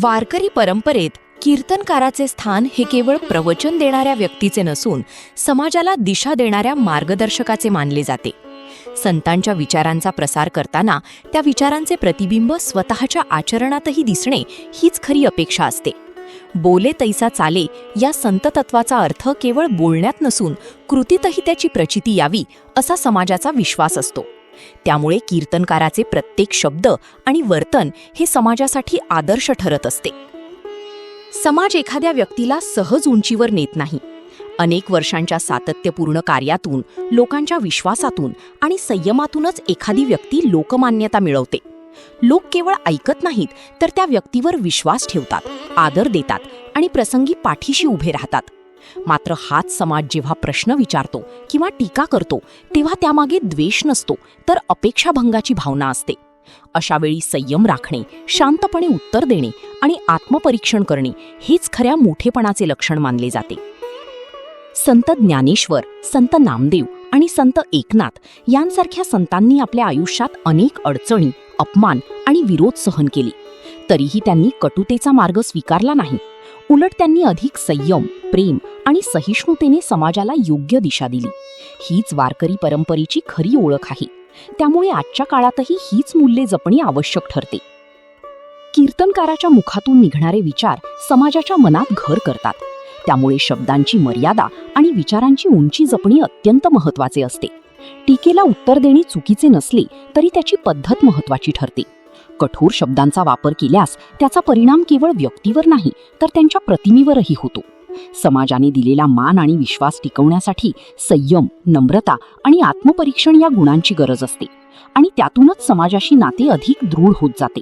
वारकरी परंपरेत कीर्तनकाराचे स्थान हे केवळ प्रवचन देणाऱ्या व्यक्तीचे नसून समाजाला दिशा देणाऱ्या मार्गदर्शकाचे मानले जाते. संतांच्या विचारांचा प्रसार करताना त्या विचारांचे प्रतिबिंब स्वतःच्या आचरणातही दिसणे हीच खरी अपेक्षा असते. बोले तैसा चाले या संततत्वाचा अर्थ केवळ बोलण्यात नसून कृतीतही त्याची प्रचिती यावी असा समाजाचा विश्वास असतो. त्यामुळे कीर्तनकाराचे प्रत्येक शब्द आणि वर्तन हे समाजासाठी आदर्श ठरत असते. समाज एखाद्या व्यक्तीला सहज उंचीवर नेत नाही. अनेक वर्षांच्या सातत्यपूर्ण कार्यातून, लोकांच्या विश्वासातून आणि संयमातूनच एखादी व्यक्ती लोकमान्यता मिळवते. लोक केवळ ऐकत नाहीत, तर त्या व्यक्तीवर विश्वास ठेवतात, आदर देतात आणि प्रसंगी पाठीशी उभे राहतात. मात्र हाच समाज जेव्हा प्रश्न विचारतो किंवा टीका करतो, तेव्हा त्यामागे द्वेष नसतो, तर अपेक्षाभंगाची भावना असते. अशावेळी संयम राखणे, शांतपणे उत्तर देणे आणि आत्मपरीक्षण करणे हेच खऱ्या मोठेपणाचे लक्षण मानले जाते. संत ज्ञानेश्वर, संत नामदेव आणि संत एकनाथ यांसारख्या संतांनी आपल्या आयुष्यात अनेक अडचणी, अपमान आणि विरोध सहन केले. तरीही त्यांनी कटुतेचा मार्ग स्वीकारला नाही. उलट त्यांनी अधिक संयम, प्रेम आणि सहिष्णुतेने समाजाला योग्य दिशा दिली. हीच वारकरी परंपरेची खरी ओळख आहे. त्यामुळे आजच्या काळातही हीच मूल्ये जपणे आवश्यक ठरते. कीर्तनकाराच्या मुखातून निघणारे विचार समाजाच्या मनात घर करतात. त्यामुळे शब्दांची मर्यादा आणि विचारांची उंची जपणे अत्यंत महत्त्वाचे असते. टीकेला उत्तर देणे चुकीचे नसले तरी त्याची पद्धत महत्त्वाची ठरते. कठोर शब्दांचा वापर केल्यास त्याचा परिणाम केवळ व्यक्तीवर नाही, तर त्यांच्या प्रतिमेवरही होतो. समाजाने दिलेला मान आणि विश्वास टिकवण्यासाठी संयम, नम्रता आणि आत्मपरीक्षण या गुणांची गरज असते आणि त्यातूनच समाजाशी नाते अधिक दृढ होत जाते.